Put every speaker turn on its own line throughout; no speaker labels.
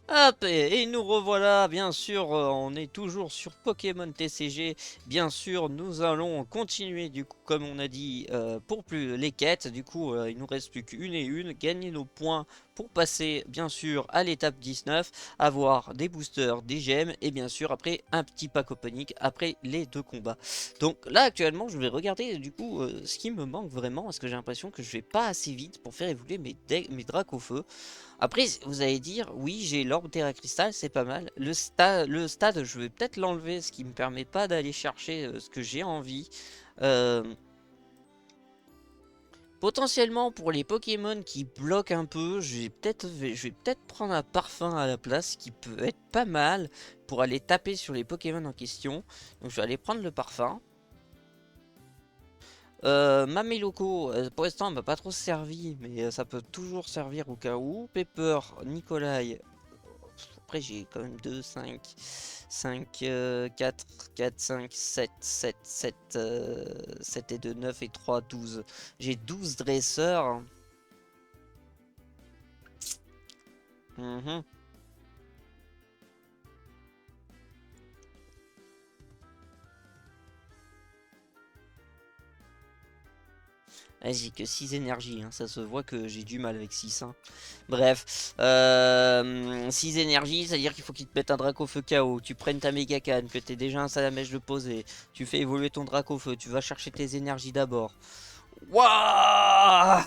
Hop, et nous revoilà, bien sûr, on est toujours sur Pokémon TCG. Bien sûr, nous allons continuer, du coup, comme on a dit, pour plus les quêtes. Du coup, il nous reste plus qu'une et une. Gagner nos points pour passer, bien sûr, à l'étape 19. Avoir des boosters, des gemmes, et bien sûr, après, un petit pack opening après les deux combats. Donc là, actuellement, je vais regarder, du coup, ce qui me manque vraiment, parce que j'ai l'impression que je vais pas assez vite pour faire évoluer mes Dracofeu. Après, vous allez dire, oui, j'ai l'orbe Terra Cristal, c'est pas mal. Le stade, je vais peut-être l'enlever, ce qui me permet pas d'aller chercher ce que j'ai envie. Euh, Potentiellement, pour les Pokémon qui bloquent un peu, je vais peut-être prendre un parfum à la place, qui peut être pas mal pour aller taper sur les Pokémon en question. Donc je vais aller prendre le parfum. Mameluco, pour l'instant, elle m'a pas trop servi, mais ça peut toujours servir au cas où. Pepper, Nikolai. Après, j'ai quand même 2 5 4 4 5 7 7 7 7 et 2 9 et 3 12. J'ai 12 dresseurs. Mhm. Ah, j'ai que 6 énergies, hein. Ça se voit que j'ai du mal avec 6, hein. Bref, 6 énergies, c'est-à-dire qu'il faut qu'il te mette un Dracofeu KO, tu prennes ta méga canne, que t'aies déjà un Salamèche de poser, tu fais évoluer ton Dracofeu, tu vas chercher tes énergies d'abord. Waouh!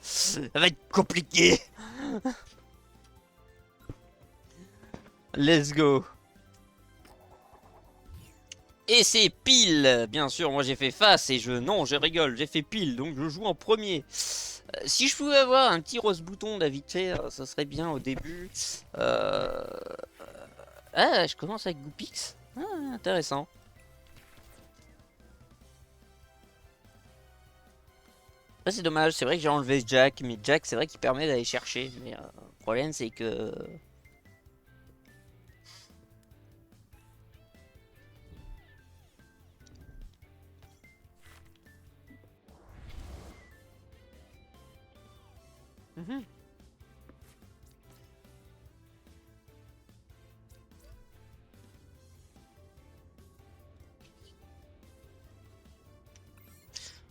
Ça va être compliqué. Let's go. Et c'est pile. Bien sûr, moi j'ai fait face et non, je rigole, j'ai fait pile, donc je joue en premier. Si je pouvais avoir un petit rose bouton là vite fait, ça serait bien au début. Euh... Ah, je commence avec Goopix. Ah, intéressant. Ah, c'est dommage, c'est vrai que j'ai enlevé Jack, mais Jack c'est vrai qu'il permet d'aller chercher. Mais le problème c'est que... Mhm.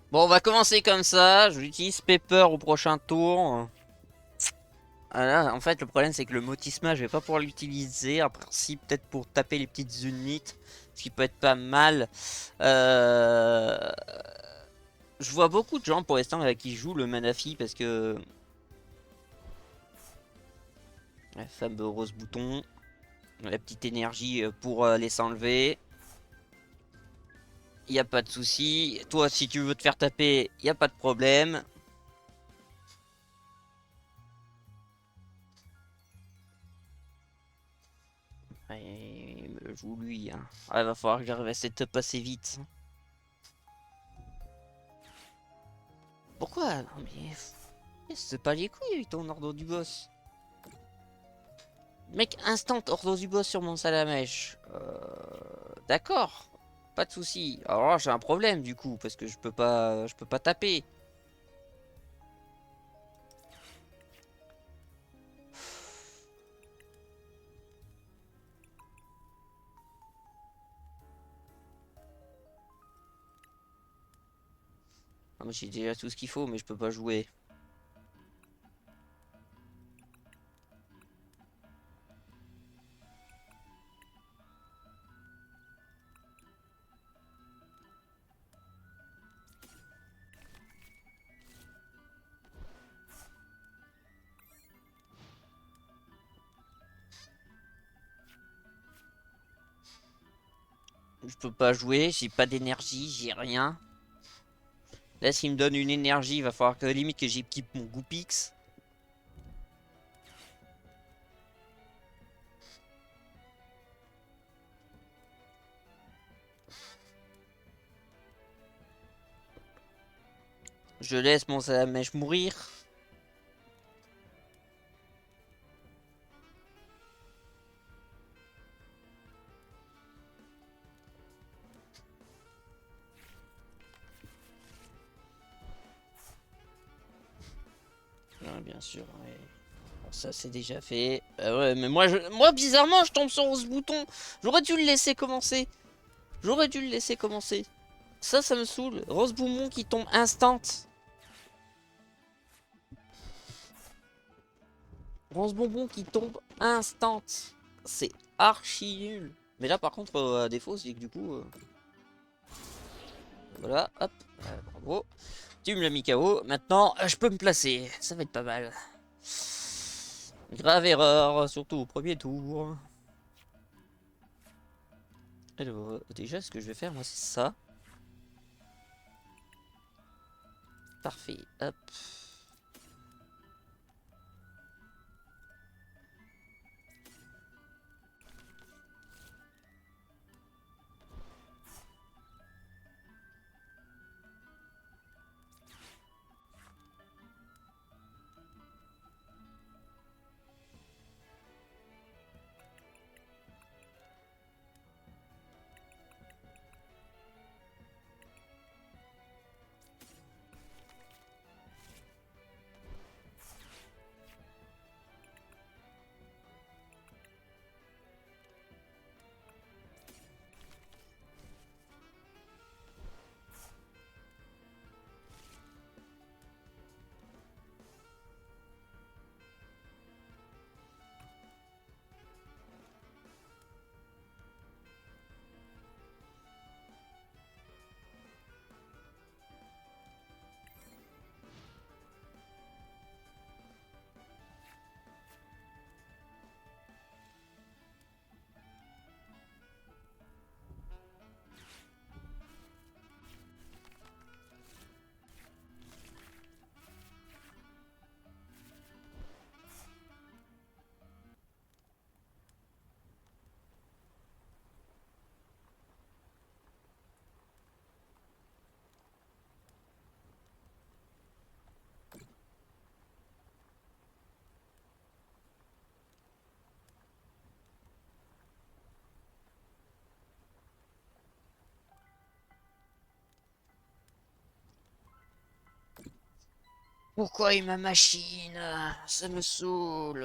Bon, on va commencer comme ça. Je l'utilise Pepper au prochain tour. Ah là, en fait, le problème c'est que le Motisma, je vais pas pouvoir l'utiliser. Après, si, peut-être pour taper les petites unités, ce qui peut être pas mal. Euh... Je vois beaucoup de gens pour l'instant qui jouent le Manafi parce que. La fameux rose bouton, la petite énergie pour les s'enlever. Y a pas de souci. Toi, si tu veux te faire taper, y a pas de problème. Et il me joue lui, hein. Ah, il va falloir que j'arrive à setup assez vite. Pourquoi? Non mais... C'est pas les couilles avec ton ordre du boss. Mec, instant ordre du boss sur mon salamèche. D'accord. Pas de souci. Alors là, j'ai un problème du coup, parce que je peux pas taper. Ah, mais j'ai déjà tout ce qu'il faut, mais je peux pas jouer. Je peux pas jouer, j'ai pas d'énergie, j'ai rien. Là, s'il me donne une énergie, il va falloir que limite que j'équipe mon Goopix. Je laisse mon salamèche mourir. Ah, bien sûr, ouais. Ça c'est déjà fait. Bah ouais, mais moi bizarrement je tombe sur Rose Bouton. J'aurais dû le laisser commencer. J'aurais dû le laisser commencer. Ça me saoule. Rose Boumon qui tombe instant. Rose Bonbon qui tombe instant. C'est archi nul. Mais là par contre, à défaut, c'est que du coup... voilà, hop, bravo. Tu me l'as mis KO. Maintenant, je peux me placer. Ça va être pas mal. Grave erreur, surtout au premier tour. Alors, déjà, ce que je vais faire, moi, c'est ça. Parfait, hop. Pourquoi il m'a machine? Ça me saoule.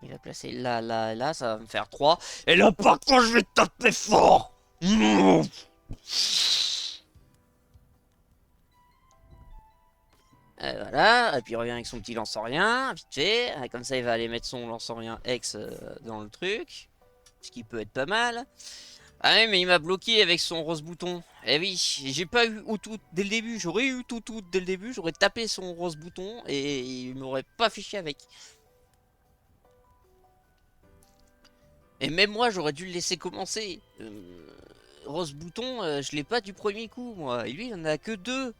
Il a placé là, là, là, ça va me faire 3. Et là, par contre, je vais taper fort. Mmh. Voilà, et puis il revient avec son petit lance-rien, vite fait. Comme ça, il va aller mettre son lance-rien ex dans le truc. Ce qui peut être pas mal. Ah oui, mais il m'a bloqué avec son rose bouton. Eh oui, j'ai pas eu tout dès le début. J'aurais eu tout dès le début. J'aurais tapé son rose bouton et il m'aurait pas fait chier avec. Et même moi, j'aurais dû le laisser commencer. Rose bouton, je l'ai pas du premier coup, moi. Et lui, il en a que 2.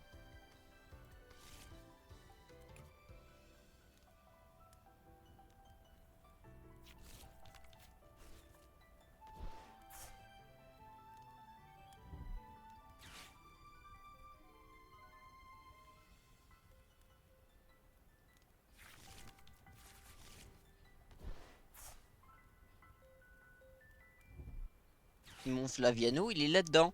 Mon Flaviano, il est là-dedans.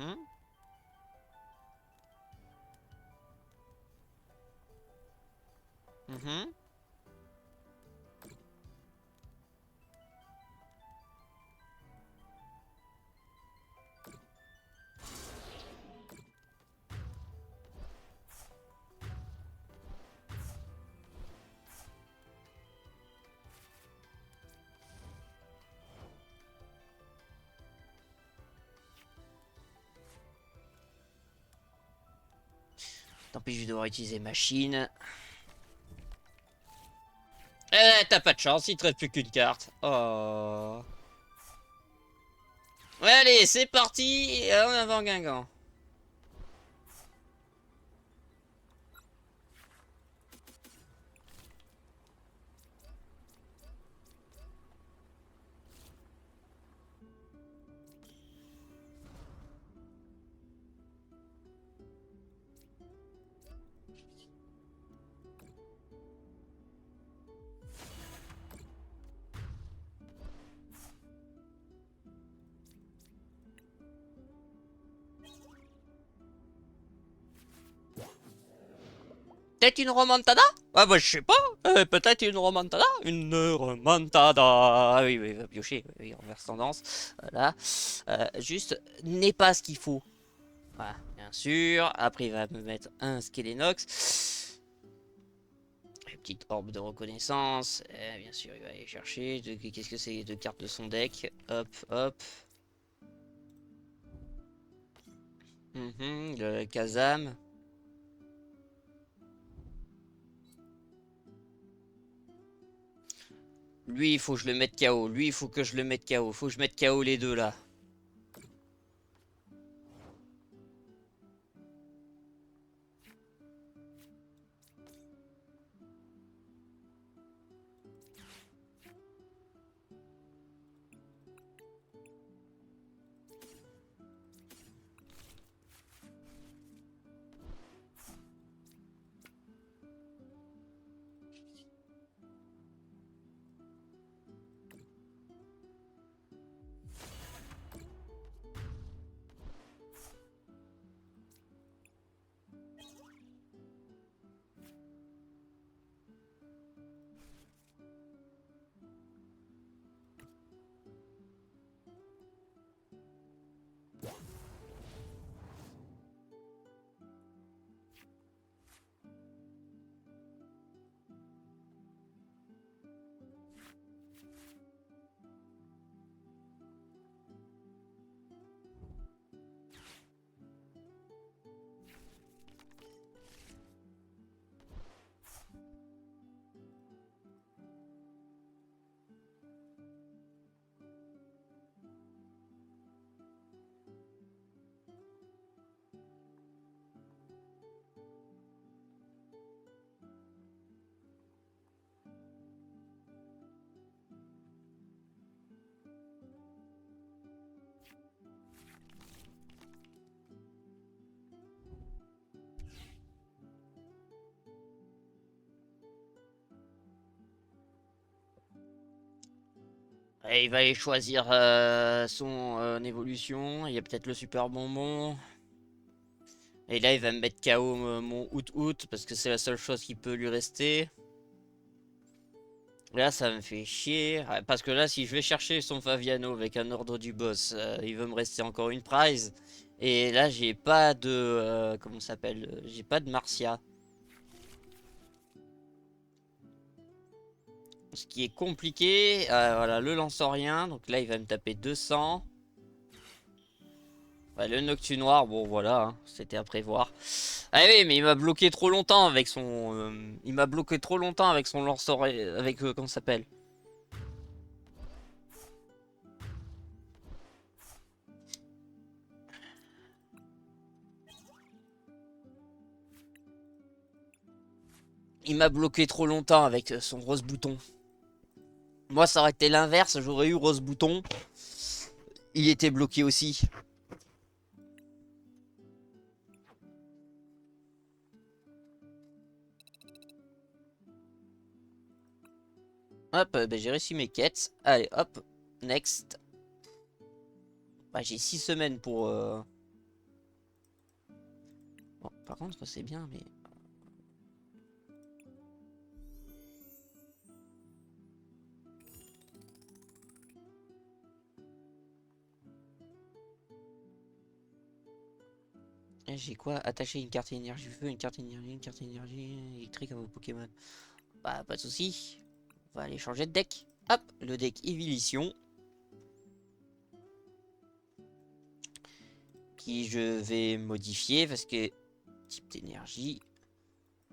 Mhm. Mhm. Tant pis, je vais devoir utiliser machine. Eh, t'as pas de chance, il te reste plus qu'une carte. Oh. Allez, c'est parti. En avant Guingamp. Peut-être une remontada? Ah bah je sais pas. Peut-être une remontada? Une remontada. Ah oui, oui, va piocher. Oui, renverse tendance. Voilà. Juste, n'est pas ce qu'il faut. Voilà, bien sûr. Après, il va me mettre un Skelenox. Une petite orbe de reconnaissance. Bien sûr, il va aller chercher. Qu'est-ce que c'est? Deux cartes de son deck. Hop, hop. Le Kazam. Lui, il faut que je le mette KO. Lui, il faut que je le mette KO. Faut que je mette KO les deux là. Et il va aller choisir son évolution. Il y a peut-être le super bonbon. Et là, il va me mettre KO mon out parce que c'est la seule chose qui peut lui rester. Là, ça me fait chier. Parce que là, si je vais chercher son Faviano avec un ordre du boss, il veut me rester encore une prize. Et là, j'ai pas de. Comment ça s'appelle? J'ai pas de Marcia. Ce qui est compliqué. Voilà, le lance-rien. Donc là, il va me taper 200. Ouais, le Noctu Noir, bon voilà, hein, c'était à prévoir. Ah oui, mais il m'a bloqué trop longtemps avec son. Il m'a bloqué trop longtemps avec son lance-oreille. Avec. Comment ça s'appelle? Il m'a bloqué trop longtemps avec son rose bouton. Moi, ça aurait été l'inverse, j'aurais eu rose bouton. Il était bloqué aussi. Hop, ben, j'ai réussi mes quêtes. Allez, hop, next. Bah, j'ai 6 semaines pour. par contre, c'est bien, mais... J'ai quoi? Attacher une carte énergie feu, une carte énergie électrique à vos Pokémon. Bah, pas de souci. On va aller changer de deck. Hop, le deck Evolution. Qui je vais modifier parce que type d'énergie.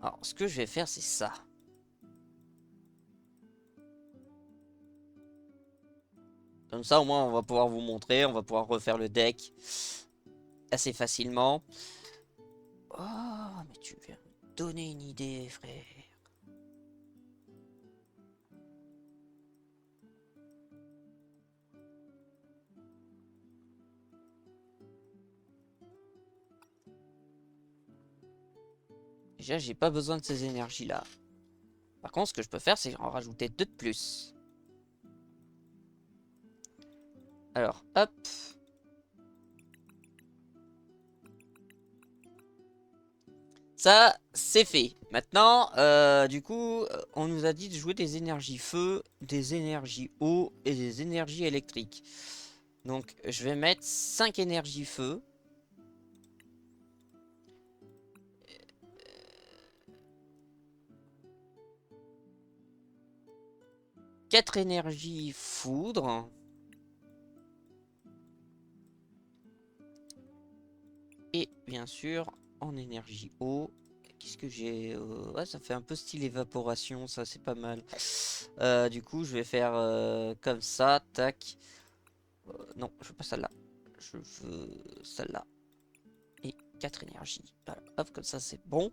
Alors, ce que je vais faire, c'est ça. Comme ça, au moins, on va pouvoir vous montrer. On va pouvoir refaire le deck assez facilement. Oh, mais tu viens me donner une idée, frère. Déjà, j'ai pas besoin de ces énergies-là. Par contre, ce que je peux faire, c'est en rajouter deux de plus. Alors, hop. Ça, c'est fait. Maintenant, du coup, on nous a dit de jouer des énergies feu, des énergies eau et des énergies électriques. Donc, je vais mettre 5 énergies feu. Quatre énergies foudre. Et bien sûr, en énergie eau. Qu'est-ce que j'ai ouais, ça fait un peu style évaporation, ça c'est pas mal. Du coup, je vais faire comme ça, tac. Non, je veux pas celle-là. Je veux celle-là. Et 4 énergies. Voilà, hop, comme ça c'est bon.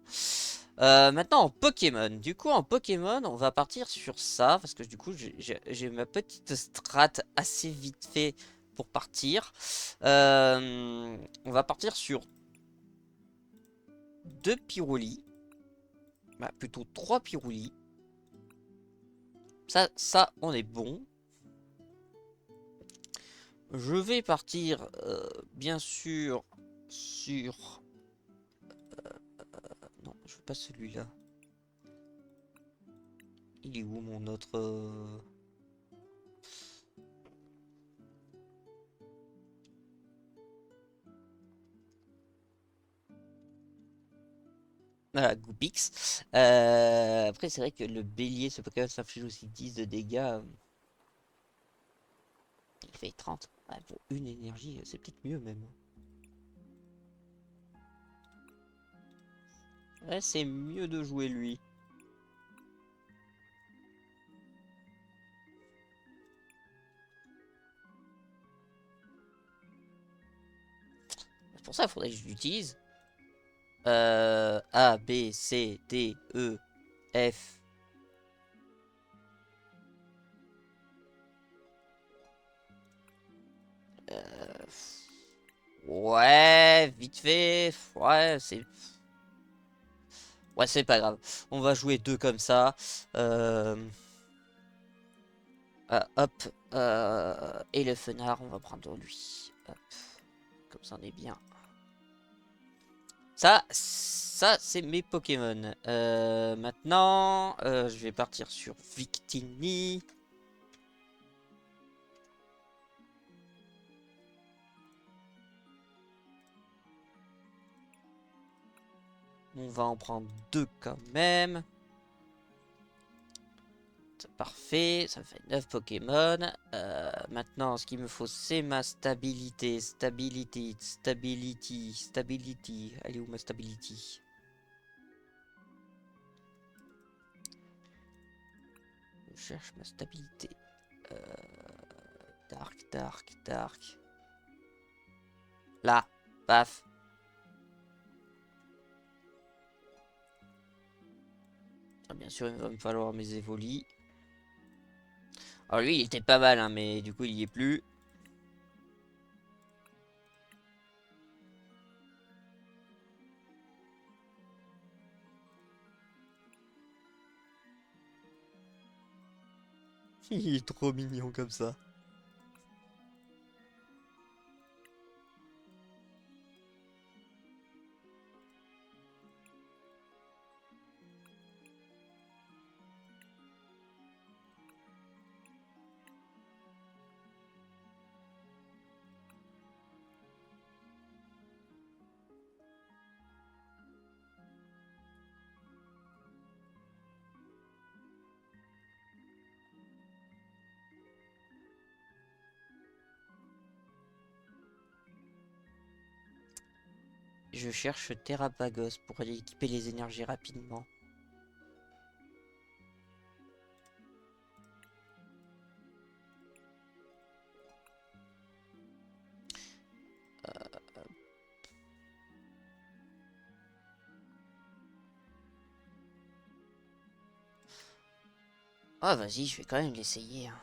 Maintenant en Pokémon. Du coup, en Pokémon, on va partir sur ça. Parce que du coup, j'ai ma petite strat assez vite fait pour partir. On va partir sur 2 Pyrolis. Bah, plutôt 3 Pyrolis. Ça, on est bon. Je vais partir, bien sûr, sur... non, je veux pas celui-là. Il est où mon autre... Voilà, Goopix. Après, c'est vrai que le bélier, ce Pokémon s'inflige aussi 10 de dégâts. Il fait 30. Ouais, pour une énergie, c'est peut-être mieux même. Ouais, c'est mieux de jouer lui. Pour ça, il faudrait que je l'utilise. A, B, C, D, E, F. Ouais, vite fait. Ouais, c'est... Ouais, c'est pas grave. On va jouer deux comme ça. Euh... hop. Et le fenard, on va prendre lui. Hop. Comme ça, on est bien. Ça c'est mes Pokémon. Maintenant, je vais partir sur Victini. On va en prendre deux quand même. Parfait, ça fait 9 Pokémon. Maintenant, ce qu'il me faut, c'est ma stabilité. Stability. Elle est où ma stability? Je cherche ma stabilité. Dark. Là, paf. Ah, bien sûr, il va me falloir mes évolis. Alors lui, il était pas mal, hein, mais du coup, il y est plus. Il est trop mignon comme ça. Je cherche Terrapagos pour aller équiper les énergies rapidement. Ah, vas-y, je vais quand même l'essayer, hein.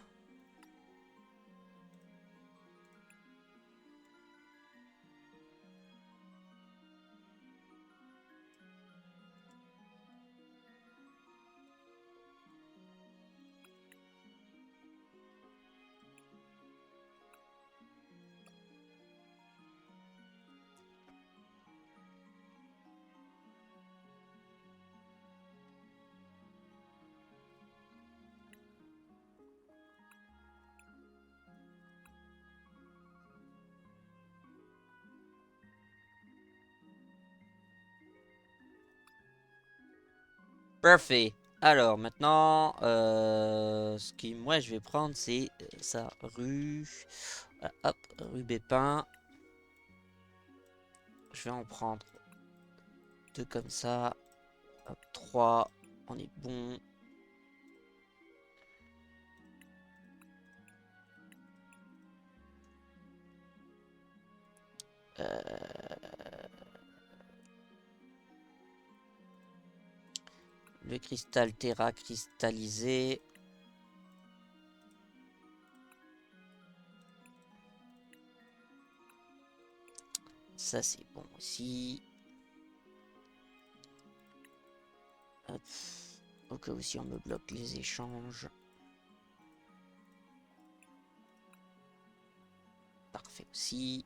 Parfait. Alors maintenant, ce qui moi je vais prendre c'est ça rue. Voilà, hop, rue Bépin. Je vais en prendre deux comme ça. Hop, trois. On est bon. Le cristal Terra cristallisé. Ça c'est bon aussi. Hop. Au cas où si on me bloque les échanges. Parfait aussi.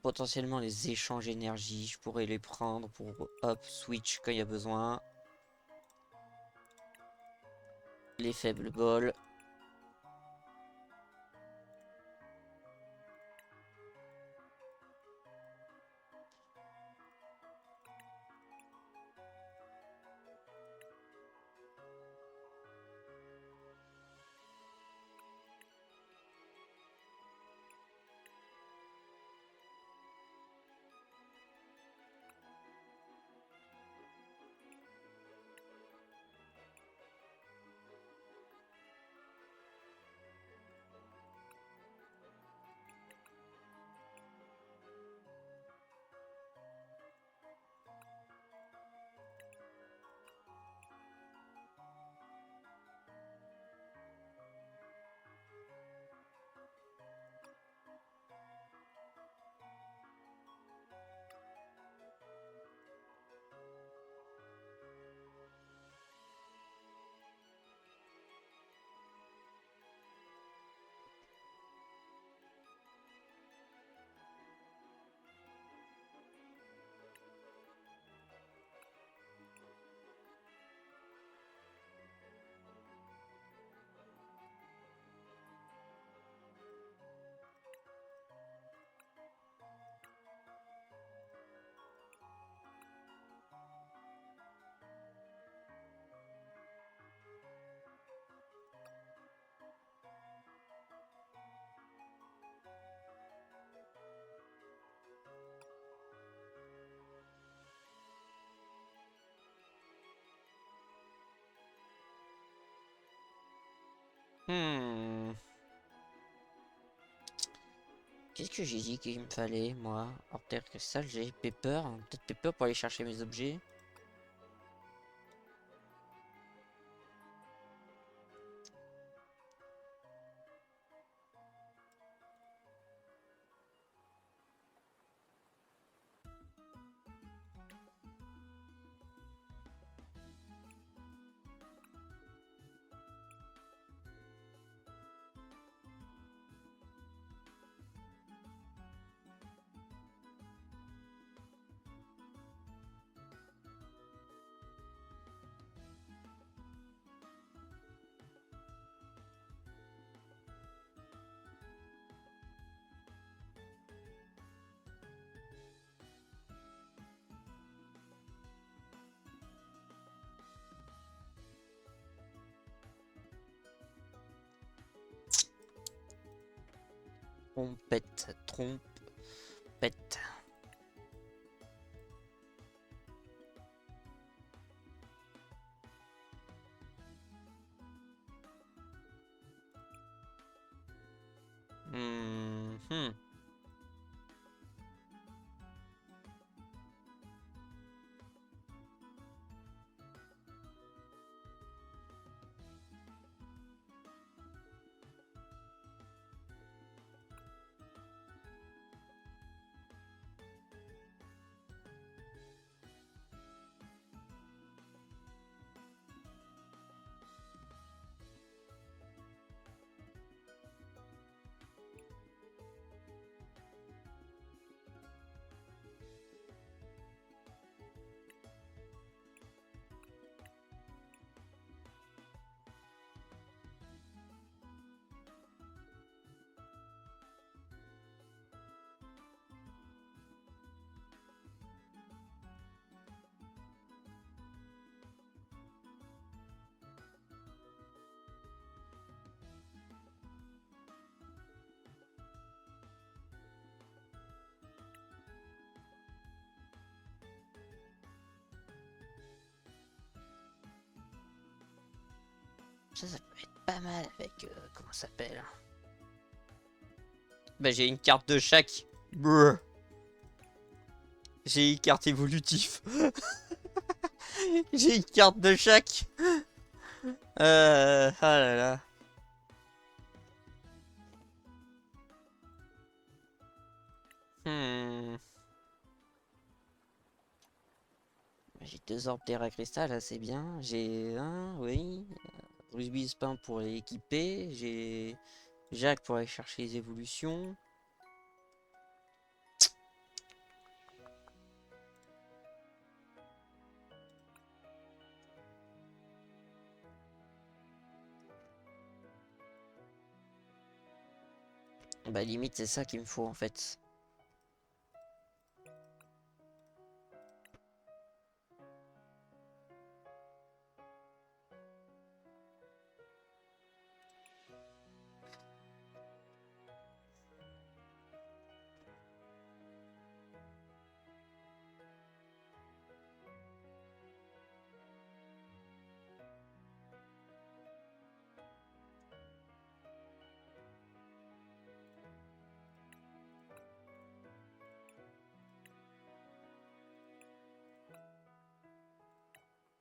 Potentiellement les échanges énergie, je pourrais les prendre pour hop switch quand il y a besoin. Les faibles bols. Hmm. Qu'est-ce que j'ai dit qu'il me fallait, moi? Hors terre cristal, j'ai Pepper. Peut-être Pepper pour aller chercher mes objets. Trompette, trompette. Hmm. Ça peut être pas mal avec... comment ça s'appelle? Bah j'ai une carte de chaque. Brr. J'ai une carte évolutive. J'ai une carte de chaque. Ah là là. Hmm. J'ai 2 orbes terra cristal, là c'est bien. J'ai un, oui. Rusby Spin pour l'équiper. J'ai Jacques pour aller chercher les évolutions. Bah limite c'est ça qu'il me faut en fait.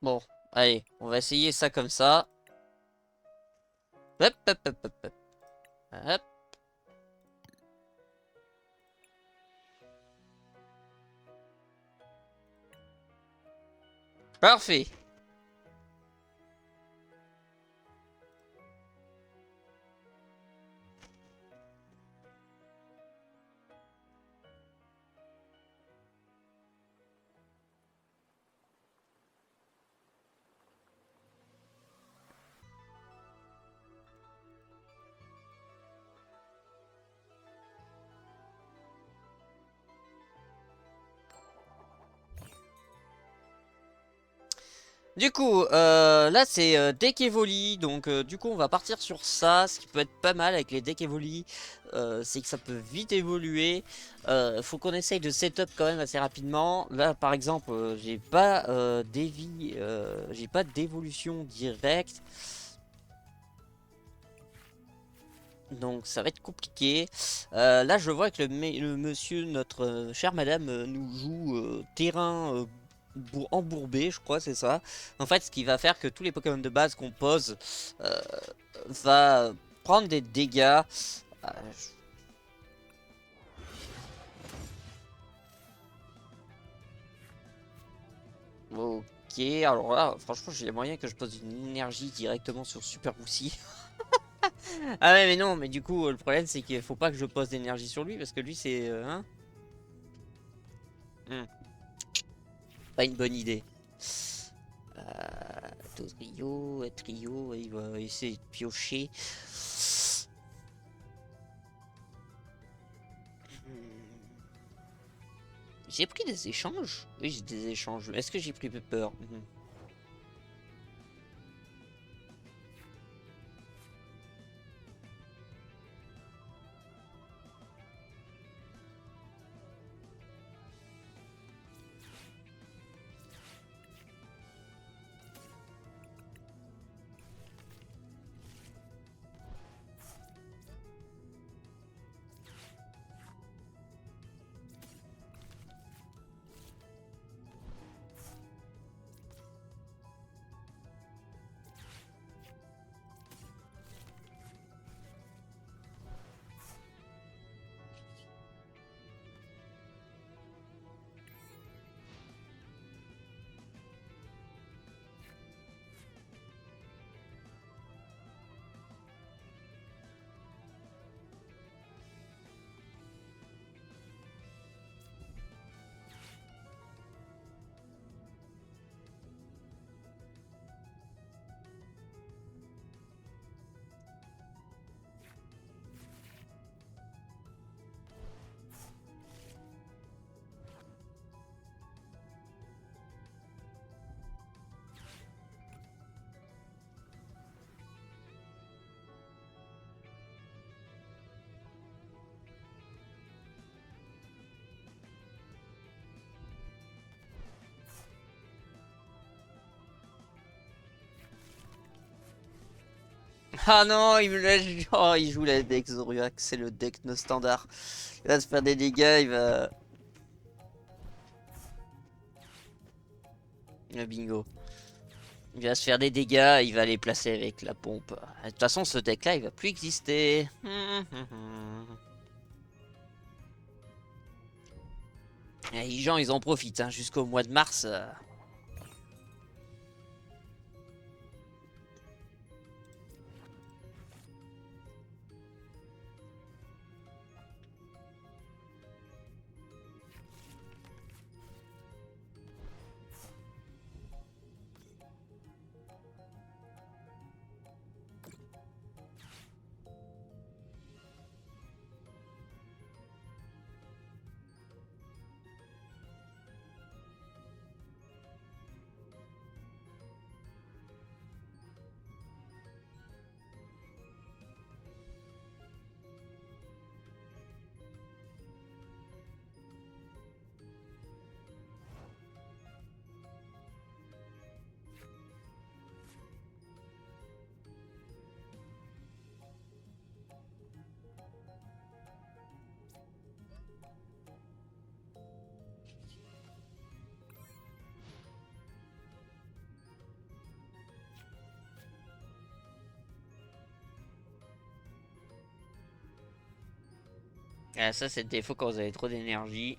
Bon, allez, on va essayer ça comme ça. Hop, hop, hop, hop, hop. Hop. Parfait. Du coup, là c'est deck Evoli, donc du coup on va partir sur ça. Ce qui peut être pas mal avec les decks Evoli, c'est que ça peut vite évoluer. Faut qu'on essaye de setup quand même assez rapidement. Là par exemple, j'ai pas d'évolution directe. Donc ça va être compliqué. Là je vois que le monsieur, notre chère madame, nous joue terrain embourbé, je crois, c'est ça. En fait, ce qui va faire que tous les Pokémon de base qu'on pose euh, va prendre des dégâts. Euh, Ok, alors là, franchement, j'ai les moyens que je pose une énergie directement sur Super Roussi. Ah ouais, mais non, mais du coup, le problème, c'est qu'il faut pas que je pose d'énergie sur lui, parce que lui, c'est... hein, hmm, pas une bonne idée. Trio, il va essayer de piocher. Hmm. J'ai pris des échanges? Oui, j'ai des échanges. Est-ce que j'ai pris Pepper? Ah non, il me lâche. Oh, il joue la deck Zoruak, c'est le deck no standard. Il va se faire des dégâts, il va. Bingo. Il va se faire des dégâts, il va les placer avec la pompe. De toute façon, ce deck-là, il va plus exister. Et les gens, ils en profitent hein, jusqu'au mois de mars. Ah, ça, c'est le défaut quand vous avez trop d'énergie.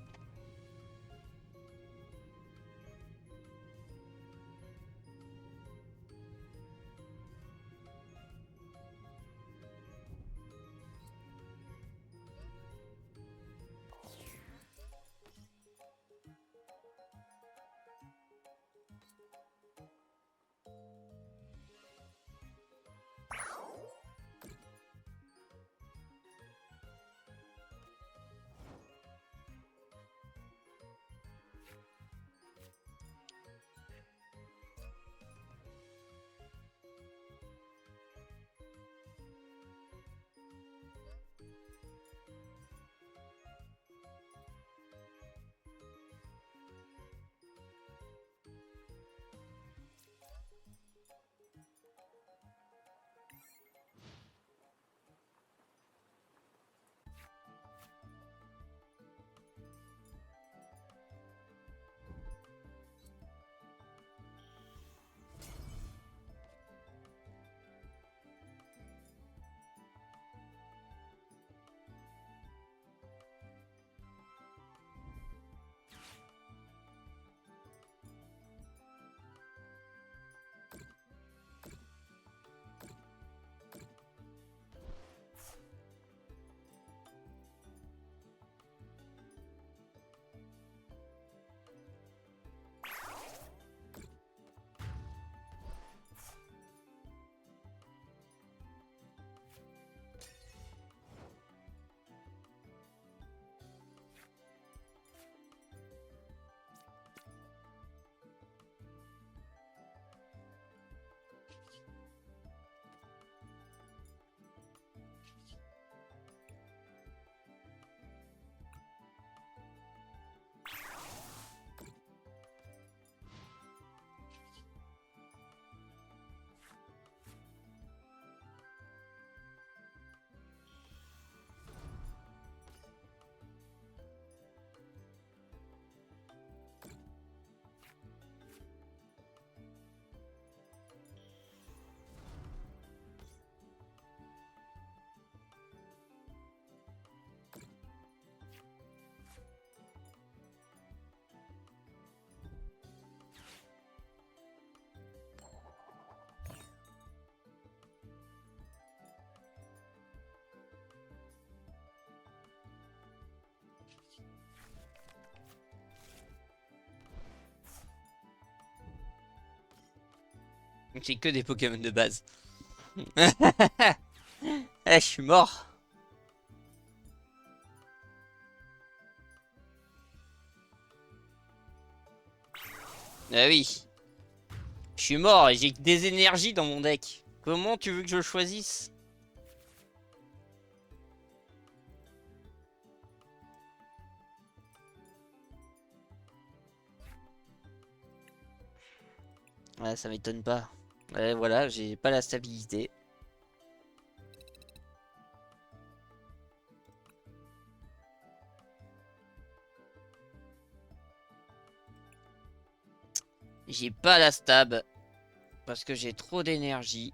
C'est que des Pokémon de base. Eh, je suis mort. Ah oui. Je suis mort et j'ai que des énergies dans mon deck. Comment tu veux que je choisisse? Ouais, ça m'étonne pas. Ouais, voilà, j'ai pas la stabilité. J'ai pas la stab parce que j'ai trop d'énergie.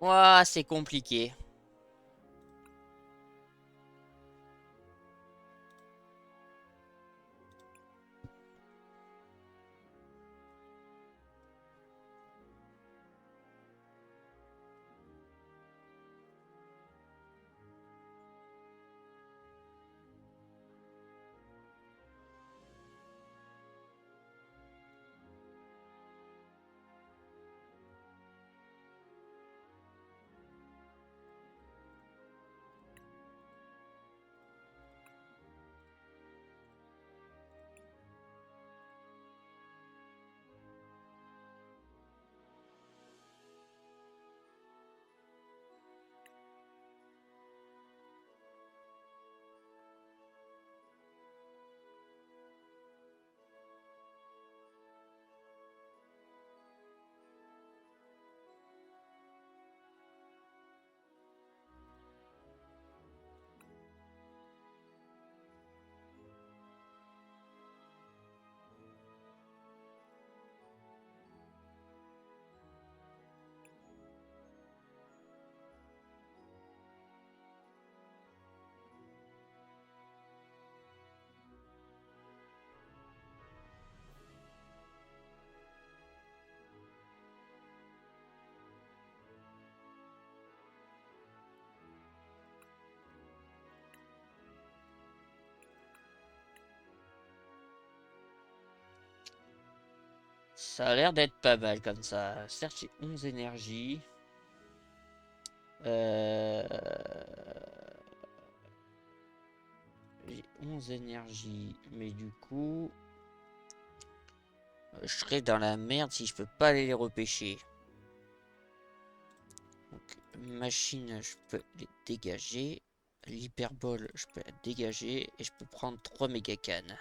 Ouah, c'est compliqué. Ça a l'air d'être pas mal comme ça. Certes, j'ai 11 énergies. Euh... J'ai 11 énergies. Mais du coup, je serais dans la merde si je peux pas aller les repêcher. Donc, machine, je peux les dégager. L'hyperbole, je peux la dégager. Et je peux prendre 3 méga cannes.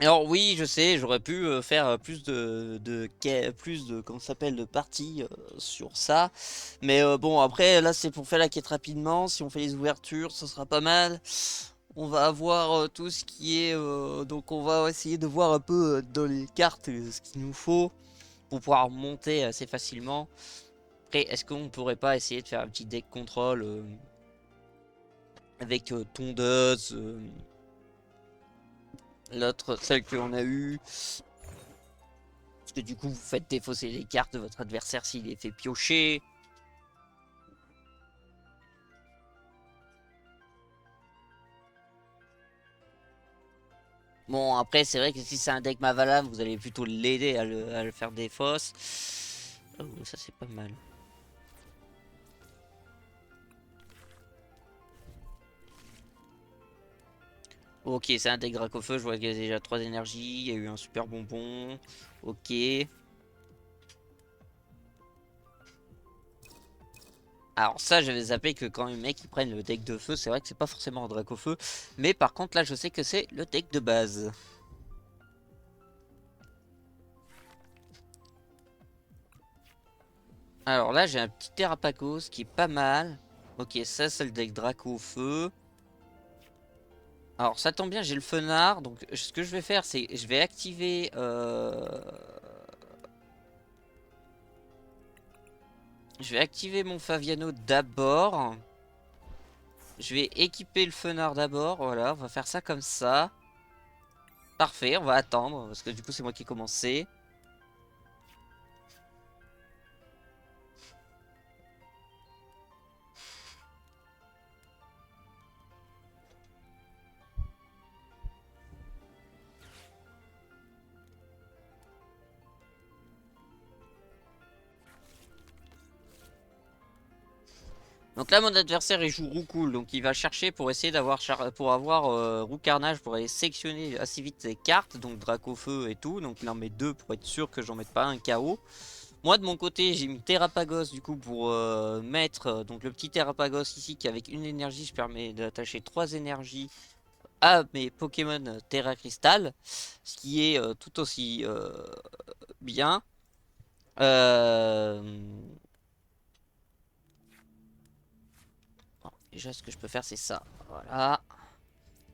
Alors oui, je sais, j'aurais pu faire plus de comment ça s'appelle de parties sur ça, mais bon après là c'est pour faire la quête rapidement. Si on fait les ouvertures, ce sera pas mal. On va avoir tout ce qui est donc on va essayer de voir un peu dans les cartes ce qu'il nous faut pour pouvoir monter assez facilement. Après, est-ce qu'on pourrait pas essayer de faire un petit deck contrôle avec tondeuse, l'autre celle que l'on a eu. Parce que du coup, vous faites défausser les cartes de votre adversaire s'il les fait piocher. Bon, après, c'est vrai que si c'est un deck Mavalam, vous allez plutôt l'aider à le faire défausse. Oh, ça c'est pas mal. Ok, c'est un deck Dracofeu, je vois qu'il y a déjà 3 énergies, il y a eu un super bonbon. Ok. Alors ça, j'avais zappé que quand les mecs ils prennent le deck de feu, c'est vrai que c'est pas forcément un Dracofeu. Mais par contre, là, je sais que c'est le deck de base. Alors là, j'ai un petit Terrapagos qui est pas mal. Ok, ça, c'est le deck Draco Feu. Alors ça tombe bien, j'ai le fenard. Donc ce que je vais faire, c'est je vais activer... Je vais activer mon Faviano d'abord. Je vais équiper le fenard d'abord. Voilà, on va faire ça comme ça. Parfait, on va attendre. Parce que du coup, c'est moi qui ai commencé. Donc là, mon adversaire, il joue roue cool. Donc il va chercher pour essayer d'avoir pour avoir roue carnage pour aller sélectionner assez vite ses cartes. Donc Draco Feu et tout. Donc il en met deux pour être sûr que j'en mette pas un KO. Moi de mon côté j'ai mis Terrapagos du coup pour mettre donc le petit Terrapagos ici qui avec une énergie je permets d'attacher 3 énergies à mes Pokémon Terra Crystal. Ce qui est tout aussi bien. Euh... bon, déjà ce que je peux faire c'est ça. Voilà.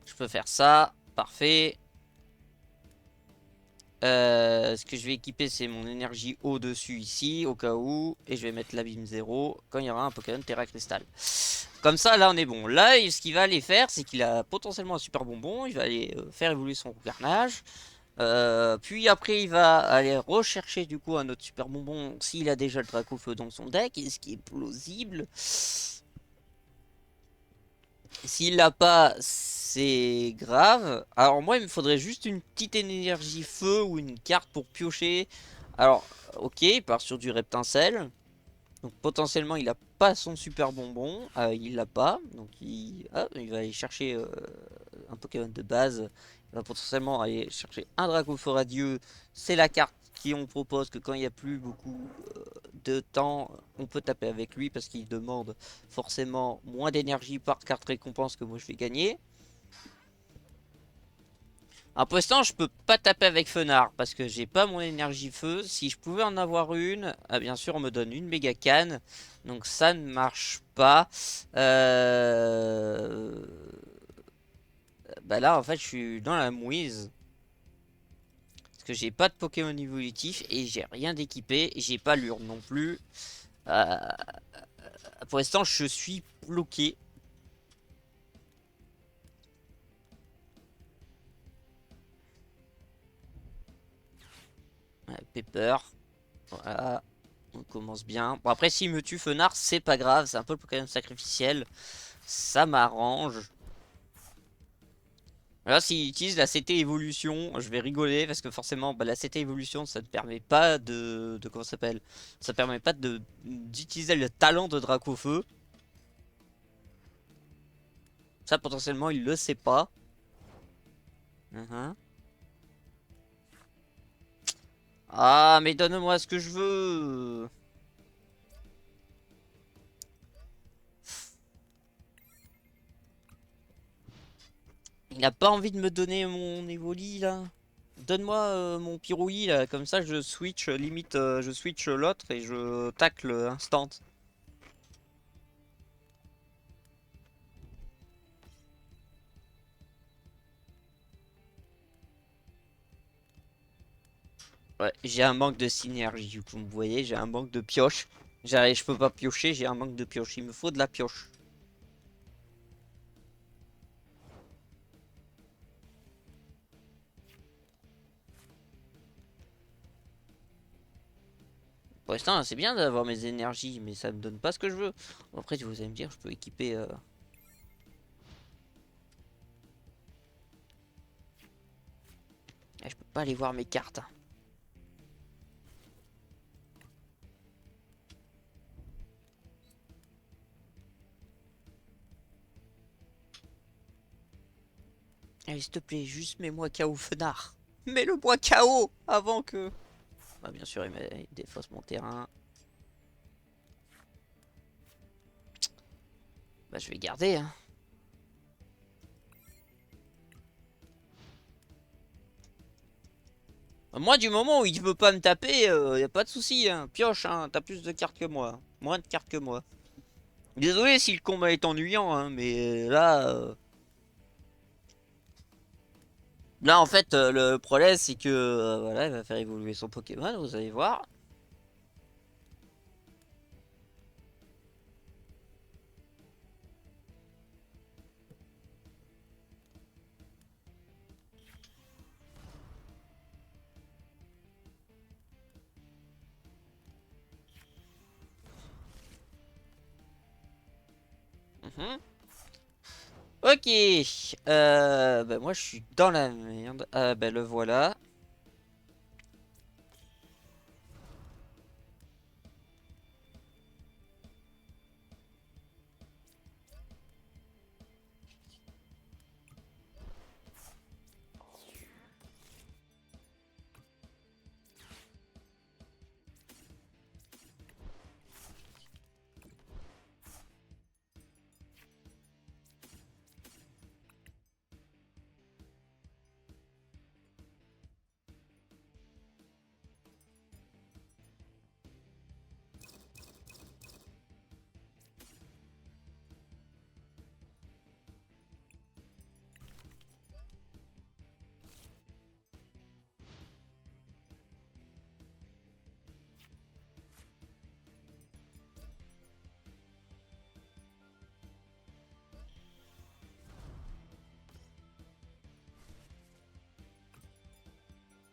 Je peux faire ça. Parfait. Ce que je vais équiper c'est mon énergie au-dessus ici au cas où. Et je vais mettre l'abîme 0 quand il y aura un Pokémon Terra Crystal. Comme ça là on est bon. Là ce qu'il va aller faire c'est qu'il a potentiellement un super bonbon. Il va aller faire évoluer son carnage. Puis après il va aller rechercher du coup un autre super bonbon s'il a déjà le Dracofeu dans son deck. Et ce qui est plausible. S'il l'a pas, c'est grave. Alors moi, il me faudrait juste une petite énergie feu ou une carte pour piocher. Alors, ok, il part sur du Reptincelle. Donc potentiellement, il a pas son super bonbon. Il l'a pas. Donc il va aller chercher un Pokémon de base. Il va potentiellement aller chercher un Dracofeu radieux. C'est la carte qui on propose que quand il n'y a plus beaucoup de temps, on peut taper avec lui parce qu'il demande forcément moins d'énergie par carte récompense que moi je vais gagner. Alors pour l'instant, je peux pas taper avec Fenard parce que j'ai pas mon énergie feu. Si je pouvais en avoir une, bien sûr, on me donne une méga canne. Donc ça ne marche pas. Bah là, en fait, je suis dans la mouise. que j'ai pas de Pokémon évolutif et j'ai rien d'équipé. J'ai pas l'urne non plus. Euh, pour l'instant, je suis bloqué. Ouais, Pepper. Voilà. On commence bien. Bon, après, s'il me tue Fenard, c'est pas grave. C'est un peu le Pokémon sacrificiel. Ça m'arrange. Là, s'il utilise la CT évolution, je vais rigoler parce que forcément, bah, la CT évolution, ça ne permet pas de comment ça s'appelle? Ça permet pas de d'utiliser le talent de Dracofeu. Ça, potentiellement, il le sait pas. Mhm. Ah, mais donne-moi ce que je veux. Il a pas envie de me donner mon Evoli là. Donne-moi mon Pirouille là, comme ça je switch limite, je switch l'autre et je tacle instant. Ouais, j'ai un manque de synergie du coup, vous voyez, j'ai un manque de pioche. J'arrive, je peux pas piocher, j'ai un manque de pioche, il me faut de la pioche. Pour l'instant, c'est bien d'avoir mes énergies, mais ça me donne pas ce que je veux. Après, vous allez me dire, je peux équiper. Je peux pas aller voir mes cartes, hein. Allez, s'il te plaît, juste mets-moi KO Fenard. Mets-le-moi KO avant que. Bah, bien sûr, il défausse mon terrain. Bah, je vais garder, hein. Moi, du moment où il veut pas me taper, y a pas de souci, hein. Pioche, hein. T'as plus de cartes que moi. Moins de cartes que moi. Désolé si le combat est ennuyant, hein, mais là. Là, en fait, le problème, c'est que. Voilà, il va faire évoluer son Pokémon, vous allez voir. Mhm. Ok. Bah, moi, je suis dans la merde. Bah, le voilà.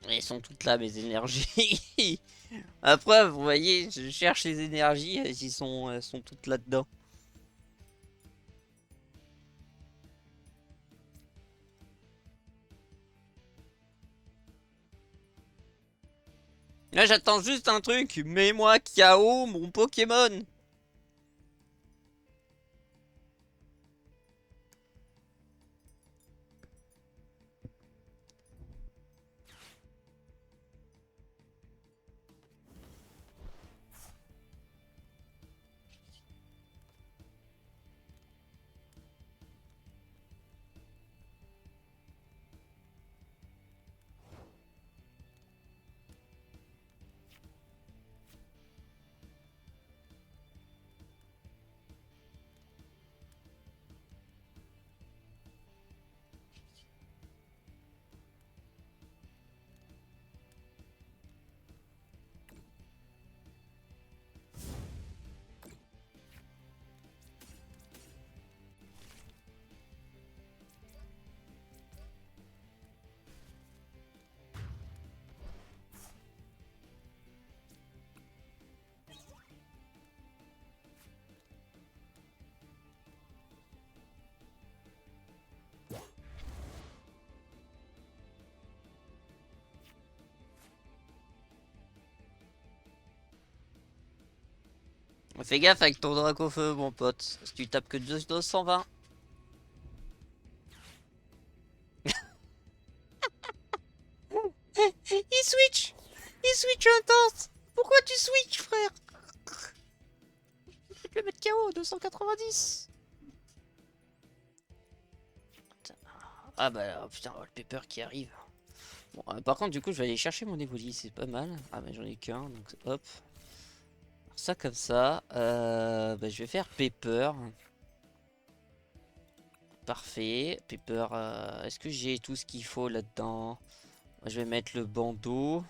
Elles sont toutes là, mes énergies. Après, vous voyez, je cherche les énergies, elles sont toutes là-dedans. Là, j'attends juste un truc. Mets-moi KO mon Pokémon. Fais gaffe avec ton drac au feu, mon pote. Si tu tapes que 220. Il switch! Il switch intense! Pourquoi tu switch, frère? Je vais le mettre KO, 290. Ah bah oh, putain, oh, le pepper qui arrive. Bon, par contre, du coup, je vais aller chercher mon évoli, c'est pas mal. Ah bah j'en ai qu'un, donc hop. Ça comme ça. Bah, je vais faire pepper. Parfait. Pepper, est-ce que j'ai tout ce qu'il faut là-dedans? Je vais mettre le bandeau.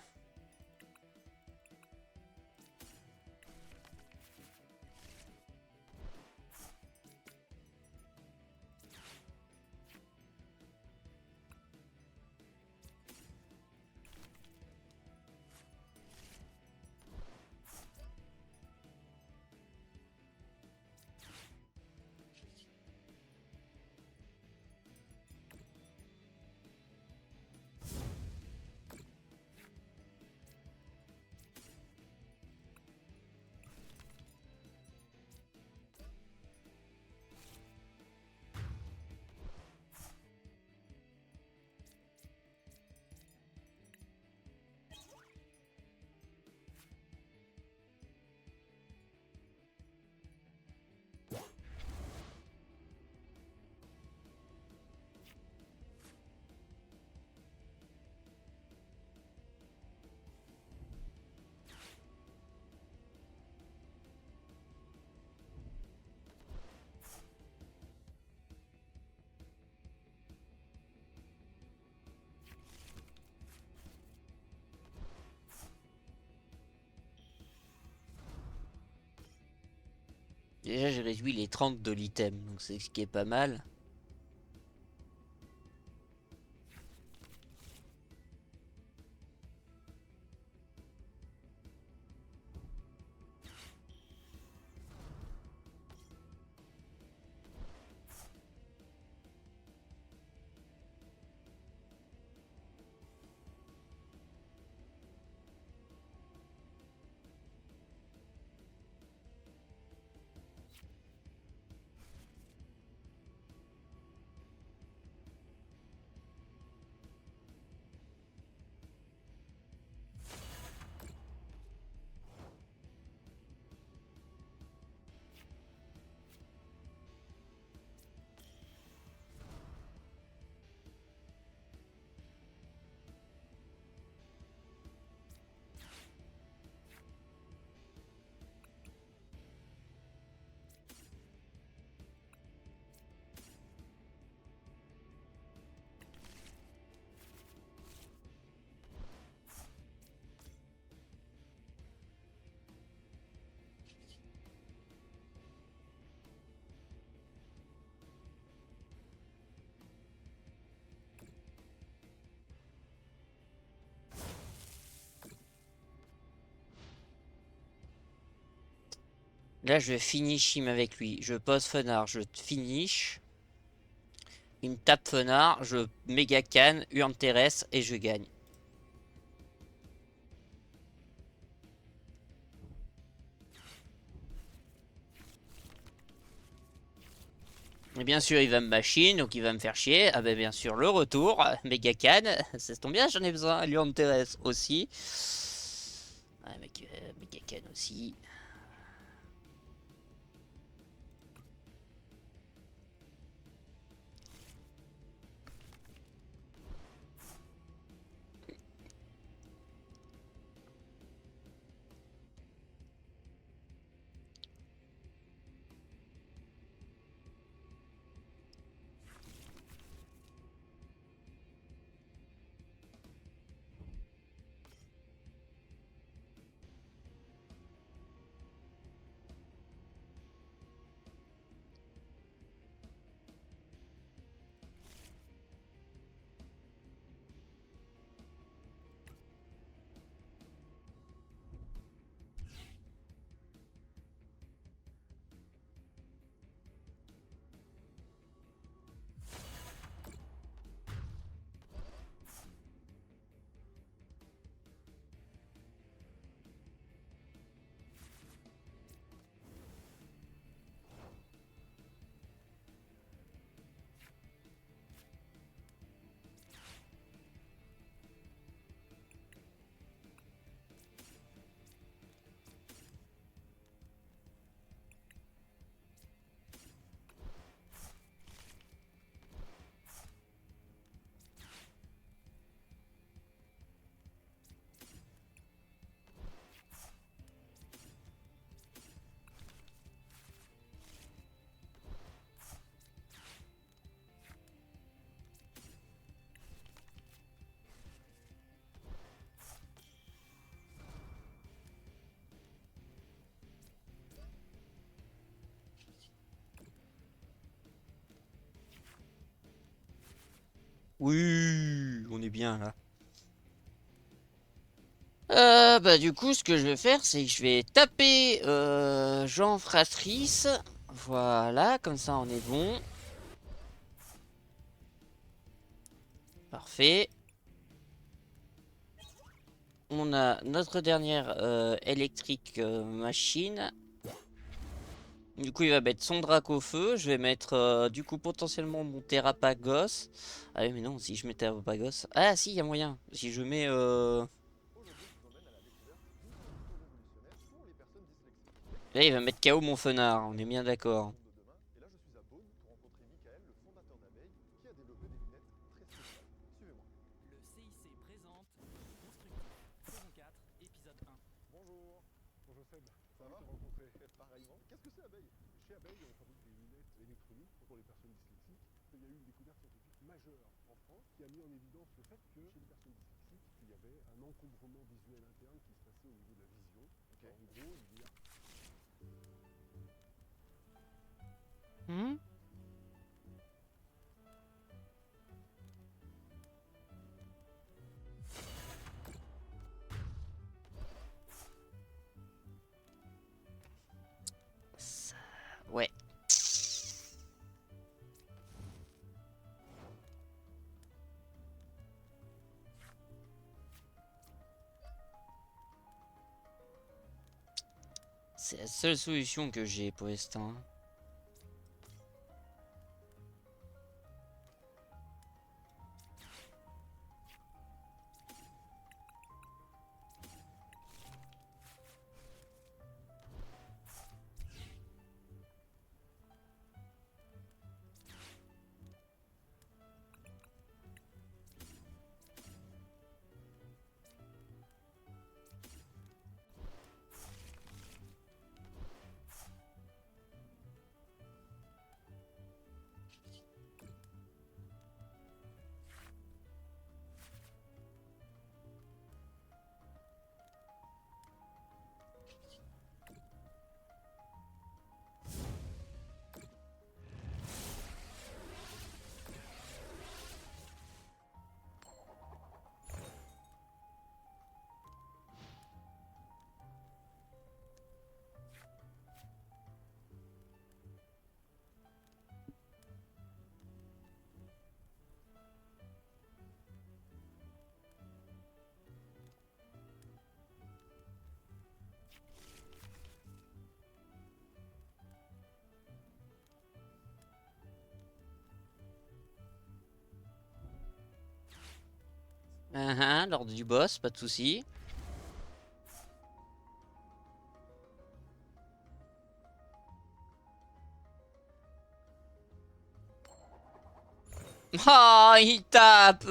Déjà, j'ai réduit les 30 de l'item, donc c'est ce qui est pas mal. Là, je finish him avec lui. Je pose Fenard, je finish. Il me tape Fenard, je méga canne, Urne terrestre et je gagne. Et bien sûr, il va me machine, donc il va me faire chier. Ah ben bien sûr, le retour, méga canne. Ça tombe bien, j'en ai besoin. Urne terrestre aussi. Ah, méga canne aussi. Oui, on est bien là. Bah du coup, ce que je vais faire, c'est que je vais taper Jean Fratrice. Voilà, comme ça on est bon. Parfait. On a notre dernière électrique machine. Du coup, il va mettre son drac au feu. Je vais mettre du coup potentiellement mon Terrapagos. Ah oui, mais non, si je mets Terrapagos. Ah si, il y a moyen. Si je mets là, il va mettre KO mon fenard. On est bien d'accord. Hmm. Ça- Ouais. C'est la seule solution que j'ai pour l'instant. Lors du boss, pas de souci. Ah, il tape.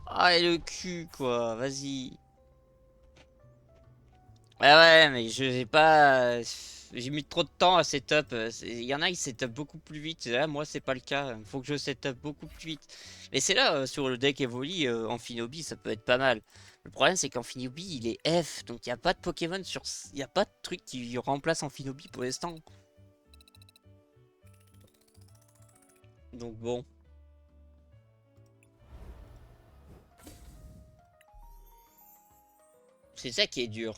Ah, et le cul, quoi. Vas-y. Ouais, ouais, mais je j'ai pas. J'ai mis trop de temps à setup. Il y en a, ils setup beaucoup plus vite. Là, moi, c'est pas le cas. Faut que je setup beaucoup plus vite. Mais c'est là, sur le deck Evoli, en Finobi, ça peut être pas mal. Le problème, c'est qu'en Finobi, il est F. Donc, il n'y a pas de Pokémon sur. Il n'y a pas de truc qui remplace en Finobi pour l'instant. Donc, bon. C'est ça qui est dur.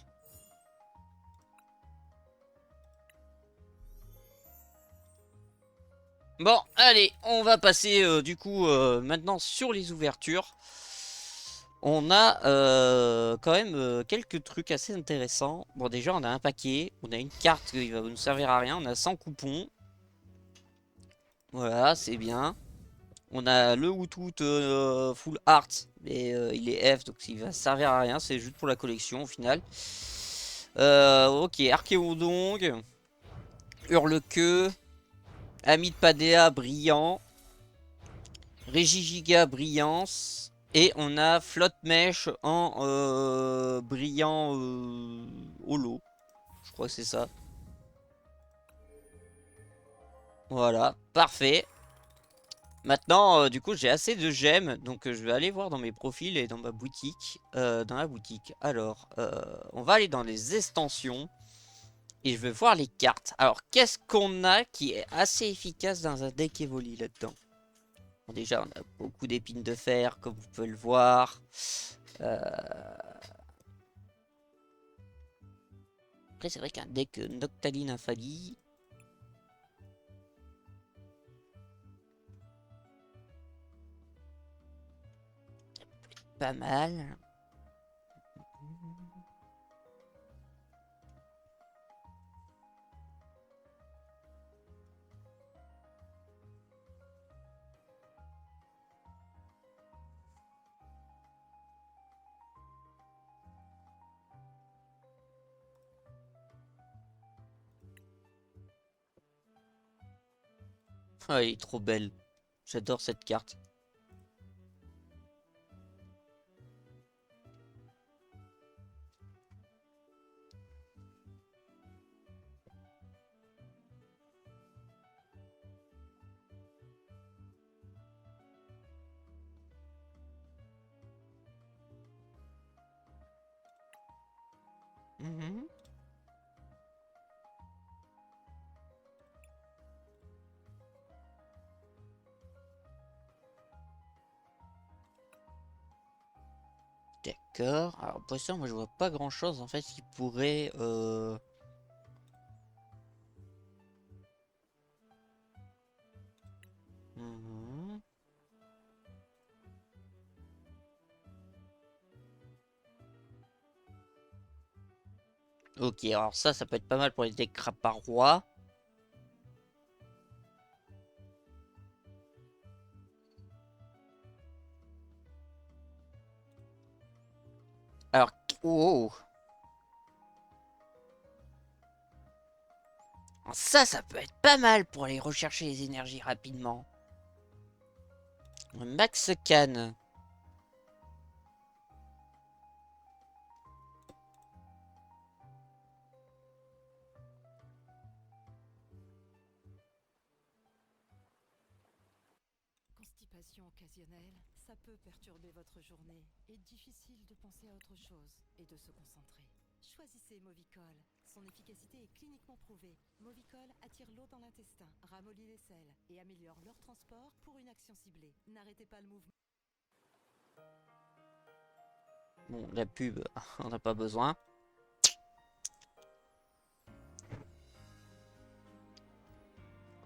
Bon, allez, on va passer du coup maintenant sur les ouvertures. On a quand même quelques trucs assez intéressants. Bon, déjà, on a un paquet. On a une carte qui va nous servir à rien. On a 100 coupons. Voilà, c'est bien. On a le Wootwoot Full Art. Mais il est F, donc il va servir à rien. C'est juste pour la collection au final. Ok, Archéodong. Hurle-queue. Ami de Padea, brillant. Régigiga, brillance. Et on a Flotte Mèche en brillant holo. Je crois que c'est ça. Voilà, parfait. Maintenant, du coup, j'ai assez de gemmes. Donc, je vais aller voir dans mes profils et dans ma boutique. Dans la boutique. Alors, on va aller dans les extensions. Et je veux voir les cartes. Alors, qu'est-ce qu'on a qui est assez efficace dans un deck Evoli là-dedans? Bon, déjà, on a beaucoup d'épines de fer, comme vous pouvez le voir. Euh, Après, c'est vrai qu'un deck Noctaline Infali, pas mal. Ah, elle est trop belle. J'adore cette carte. Mhm. D'accord. Alors, pour ça, moi, je vois pas grand-chose, en fait, qui pourrait... Mhm. Ok, alors ça peut être pas mal pour les decks roi. Alors, oh, oh. Alors ça peut être pas mal pour aller rechercher les énergies rapidement. Max Can.
Constipation occasionnelle, ça peut perturber votre journée et difficile de penser à autre chose et de se concentrer. Choisissez Movicol. Son efficacité est cliniquement prouvée. Movicol attire l'eau dans l'intestin, ramollit les selles et améliore leur transport pour une action ciblée. N'arrêtez pas le mouvement.
Bon, la pub, on n'a pas besoin.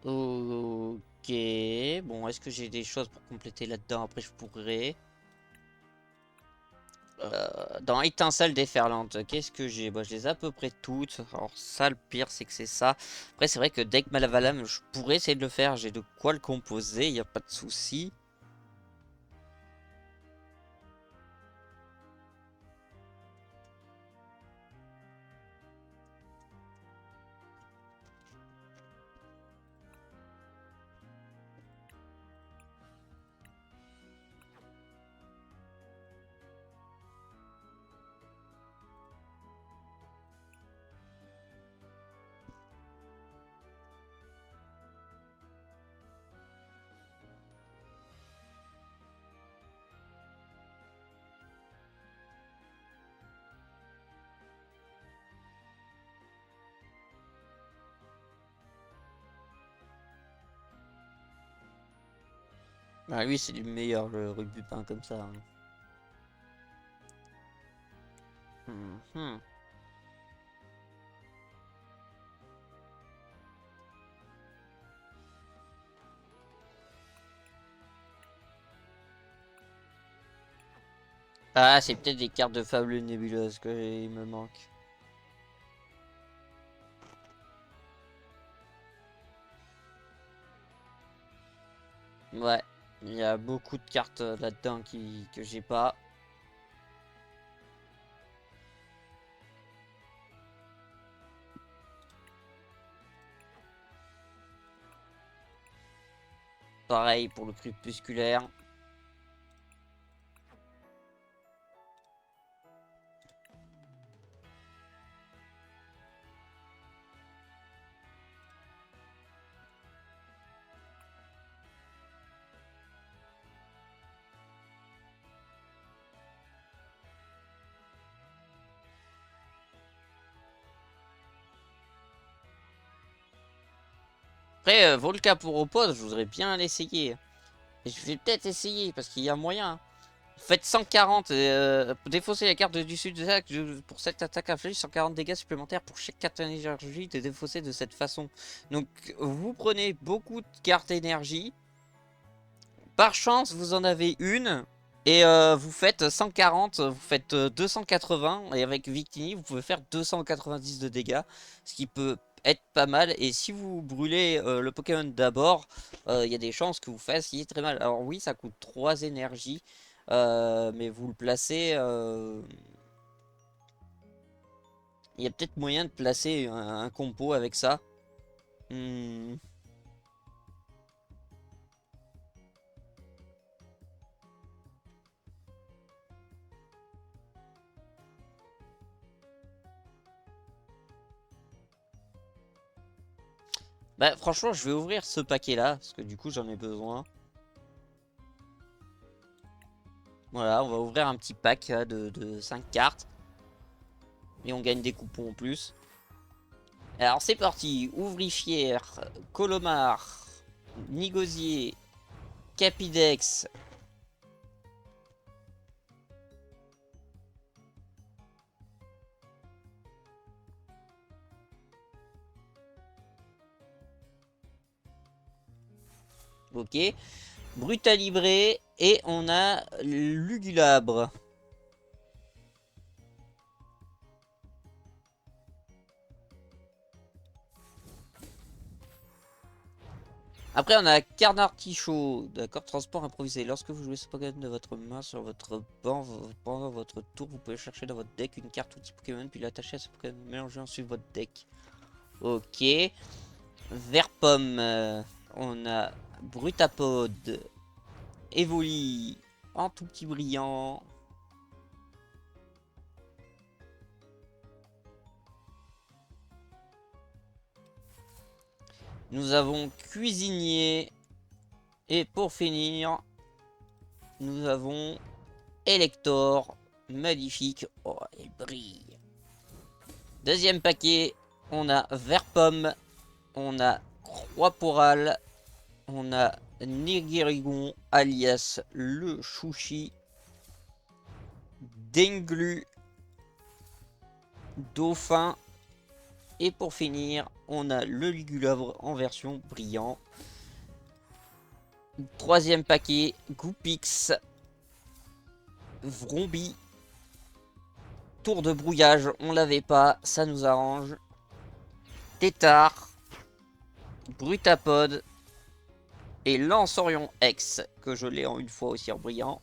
Ok. Bon, est-ce que j'ai des choses pour compléter là-dedans? Après, je pourrais. Dans Étincelle déferlante, qu'est-ce que j'ai? Bah, je les ai à peu près toutes. Alors, ça, le pire, c'est que c'est ça. Après, c'est vrai que Deck Malavalam, je pourrais essayer de le faire. J'ai de quoi le composer, il n'y a pas de souci. Ah, lui, c'est le meilleur, le Rubupin, comme ça, hein. Mhm. Ah, c'est peut-être des cartes de Fable Nébuleuse que il me manque. Ouais, il y a beaucoup de cartes là-dedans que j'ai pas. Pareil pour le crépusculaire. Après, Volcaporopods, je voudrais bien l'essayer. Et je vais peut-être essayer parce qu'il y a moyen. Faites 140, défaussez la carte du sud de sac pour cette attaque inflige 140 dégâts supplémentaires pour chaque carte énergie de défausser de cette façon. Donc vous prenez beaucoup de cartes énergie. Par chance, vous en avez une. Et vous faites 140, vous faites 280. Et avec Victini, vous pouvez faire 290 de dégâts. Ce qui peut être pas mal. Et si vous brûlez le Pokémon d'abord, il y a des chances que vous fassiez très mal. Alors oui, ça coûte 3 énergies. Mais vous le placez... il y a peut-être moyen de placer un compo avec ça. Hmm. Bah franchement, je vais ouvrir ce paquet-là, parce que du coup j'en ai besoin. Voilà, on va ouvrir un petit pack là, de 5 cartes. Et on gagne des coupons en plus. Alors c'est parti, Ouvrifière, Colomar, Nigosier, Capidex. Ok. Brutalibré et on a Lugulabre. Après, on a Carnartichaud. D'accord, transport improvisé. Lorsque vous jouez ce Pokémon de votre main sur votre banc pendant votre tour, vous pouvez chercher dans votre deck une carte outil Pokémon, puis l'attacher à ce Pokémon. Mélanger ensuite votre deck. Ok. Verpomme. On a Brutapod. Evoli. En tout petit brillant. Nous avons Cuisinier. Et pour finir, nous avons Elector. Magnifique. Oh, elle brille. Deuxième paquet, on a Verpomme. On a Croix-Poral. On a Nigirigon, alias le Chouchi. Denglu. Dauphin. Et pour finir, on a le Ligulabre en version brillant. Troisième paquet, Goupix. Vrombi. Tour de brouillage, on l'avait pas, ça nous arrange. Tétard. Brutapod. Et Lansorion X, que je l'ai en une fois aussi en brillant.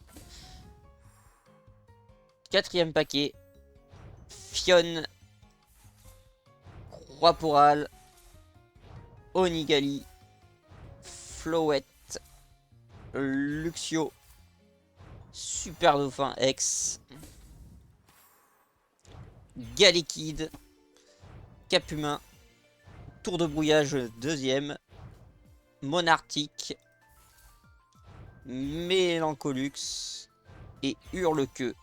Quatrième paquet. Fionn. Croix-Poral. Onigali. Flowette. Luxio. Super Dauphin X. Galekid. Capumin. Tour de brouillage deuxième. Monartique. Mélancolux. Et Hurle-Queue.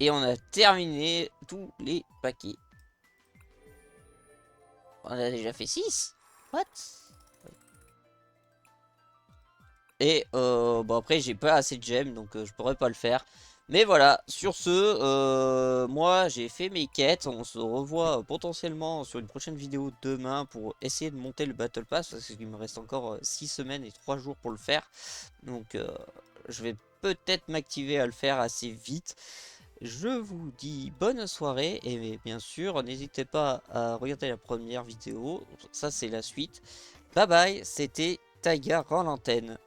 Et on a terminé tous les paquets. On a déjà fait 6. What? Et bon après j'ai pas assez de gemmes donc je pourrais pas le faire. Mais voilà, sur ce, moi j'ai fait mes quêtes. On se revoit potentiellement sur une prochaine vidéo demain pour essayer de monter le Battle Pass. Parce qu'il me reste encore 6 semaines et 3 jours pour le faire. Donc je vais peut-être m'activer à le faire assez vite. Je vous dis bonne soirée et bien sûr n'hésitez pas à regarder la première vidéo. Ça c'est la suite. Bye bye, c'était Taiga rend l'antenne.